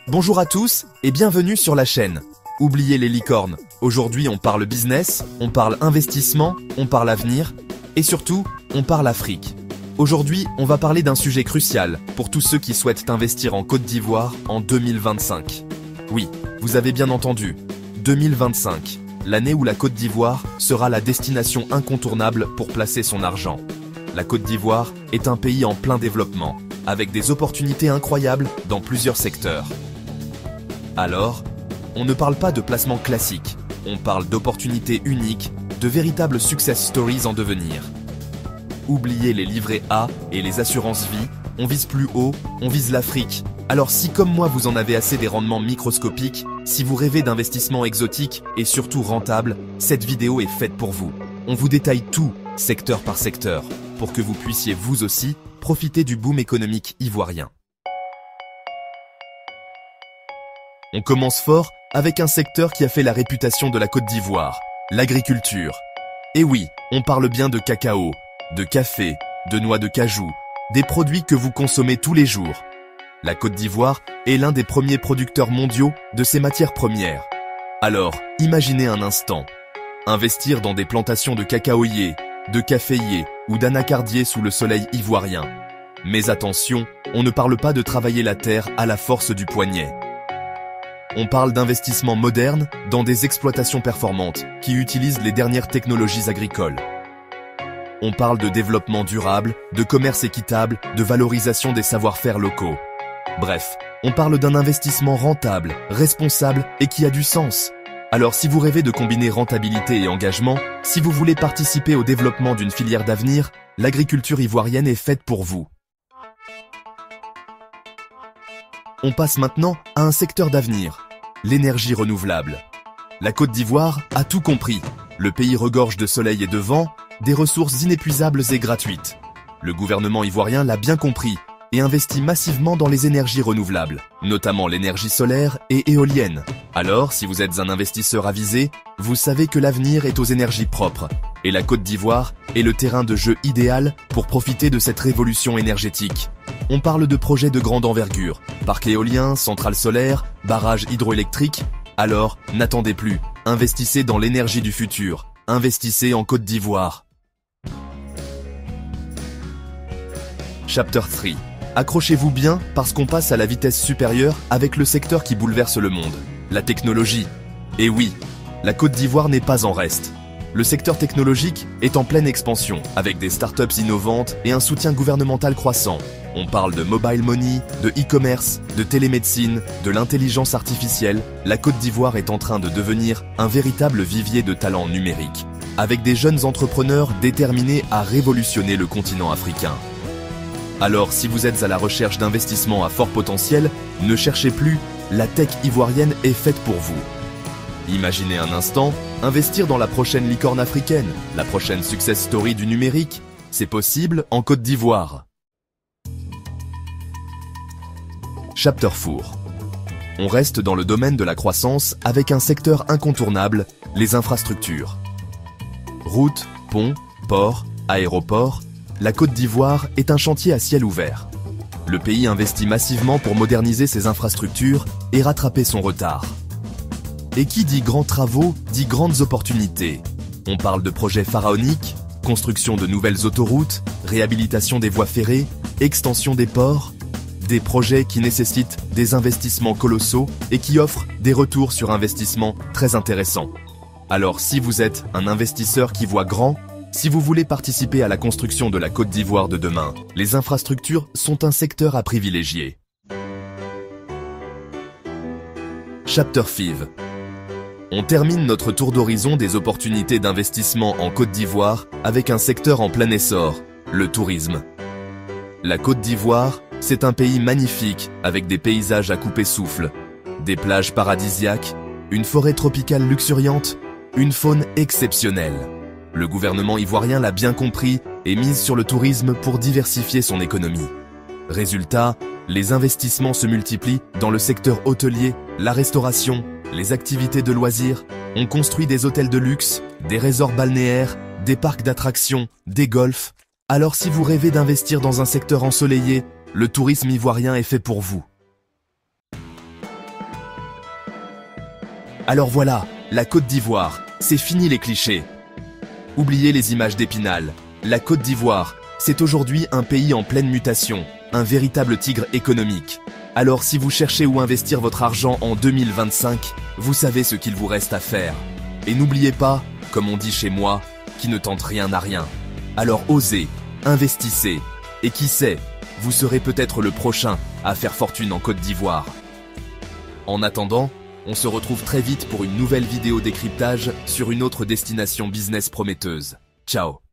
Bonjour à tous et bienvenue sur la chaîne. Oubliez les licornes, aujourd'hui on parle business, on parle investissement, on parle avenir et surtout on parle Afrique. Aujourd'hui on va parler d'un sujet crucial pour tous ceux qui souhaitent investir en Côte d'Ivoire en 2025. Oui, vous avez bien entendu, 2025, l'année où la Côte d'Ivoire sera la destination incontournable pour placer son argent. La Côte d'Ivoire est un pays en plein développement, avec des opportunités incroyables dans plusieurs secteurs. Alors, on ne parle pas de placement classique, on parle d'opportunités uniques, de véritables success stories en devenir. Oubliez les livrets A et les assurances vie, on vise plus haut, on vise l'Afrique. Alors si comme moi vous en avez assez des rendements microscopiques, si vous rêvez d'investissements exotiques et surtout rentables, cette vidéo est faite pour vous. On vous détaille tout, secteur par secteur, pour que vous puissiez vous aussi profiter du boom économique ivoirien. On commence fort avec un secteur qui a fait la réputation de la Côte d'Ivoire, l'agriculture. Et oui, on parle bien de cacao, de café, de noix de cajou, des produits que vous consommez tous les jours. La Côte d'Ivoire est l'un des premiers producteurs mondiaux de ces matières premières. Alors, imaginez un instant, investir dans des plantations de cacaoyers, de caféiers ou d'anacardiers sous le soleil ivoirien. Mais attention, on ne parle pas de travailler la terre à la force du poignet. On parle d'investissements modernes dans des exploitations performantes qui utilisent les dernières technologies agricoles. On parle de développement durable, de commerce équitable, de valorisation des savoir-faire locaux. Bref, on parle d'un investissement rentable, responsable et qui a du sens. Alors si vous rêvez de combiner rentabilité et engagement, si vous voulez participer au développement d'une filière d'avenir, l'agriculture ivoirienne est faite pour vous. On passe maintenant à un secteur d'avenir, l'énergie renouvelable. La Côte d'Ivoire a tout compris. Le pays regorge de soleil et de vent, des ressources inépuisables et gratuites. Le gouvernement ivoirien l'a bien compris et investit massivement dans les énergies renouvelables, notamment l'énergie solaire et éolienne. Alors, si vous êtes un investisseur avisé, vous savez que l'avenir est aux énergies propres, et la Côte d'Ivoire est le terrain de jeu idéal pour profiter de cette révolution énergétique. On parle de projets de grande envergure, parcs éoliens, centrales solaires, barrages hydroélectriques. Alors, n'attendez plus, investissez dans l'énergie du futur, investissez en Côte d'Ivoire. Chapter 3. Accrochez-vous bien parce qu'on passe à la vitesse supérieure avec le secteur qui bouleverse le monde, la technologie. Et oui, la Côte d'Ivoire n'est pas en reste. Le secteur technologique est en pleine expansion, avec des startups innovantes et un soutien gouvernemental croissant. On parle de mobile money, de e-commerce, de télémédecine, de l'intelligence artificielle. La Côte d'Ivoire est en train de devenir un véritable vivier de talents numériques, avec des jeunes entrepreneurs déterminés à révolutionner le continent africain. Alors, si vous êtes à la recherche d'investissements à fort potentiel, ne cherchez plus, la tech ivoirienne est faite pour vous. Imaginez un instant, investir dans la prochaine licorne africaine, la prochaine success story du numérique, c'est possible en Côte d'Ivoire. Chapter 4. On reste dans le domaine de la croissance avec un secteur incontournable, les infrastructures. Routes, ponts, ports, aéroports, la Côte d'Ivoire est un chantier à ciel ouvert. Le pays investit massivement pour moderniser ses infrastructures et rattraper son retard. Et qui dit grands travaux, dit grandes opportunités. On parle de projets pharaoniques, construction de nouvelles autoroutes, réhabilitation des voies ferrées, extension des ports, des projets qui nécessitent des investissements colossaux et qui offrent des retours sur investissement très intéressants. Alors si vous êtes un investisseur qui voit grand, si vous voulez participer à la construction de la Côte d'Ivoire de demain, les infrastructures sont un secteur à privilégier. Chapter 5. On termine notre tour d'horizon des opportunités d'investissement en Côte d'Ivoire avec un secteur en plein essor, le tourisme. La Côte d'Ivoire, c'est un pays magnifique avec des paysages à couper souffle, des plages paradisiaques, une forêt tropicale luxuriante, une faune exceptionnelle. Le gouvernement ivoirien l'a bien compris et mise sur le tourisme pour diversifier son économie. Résultat, les investissements se multiplient dans le secteur hôtelier, la restauration, les activités de loisirs. On construit des hôtels de luxe, des resorts balnéaires, des parcs d'attractions, des golfs. Alors si vous rêvez d'investir dans un secteur ensoleillé, le tourisme ivoirien est fait pour vous. Alors voilà, la Côte d'Ivoire, c'est fini les clichés. Oubliez les images d'Épinal. La Côte d'Ivoire, c'est aujourd'hui un pays en pleine mutation, un véritable tigre économique. Alors si vous cherchez où investir votre argent en 2025, vous savez ce qu'il vous reste à faire. Et n'oubliez pas, comme on dit chez moi, qui ne tente rien n'a rien. Alors osez, investissez, et qui sait, vous serez peut-être le prochain à faire fortune en Côte d'Ivoire. En attendant, on se retrouve très vite pour une nouvelle vidéo décryptage sur une autre destination business prometteuse. Ciao.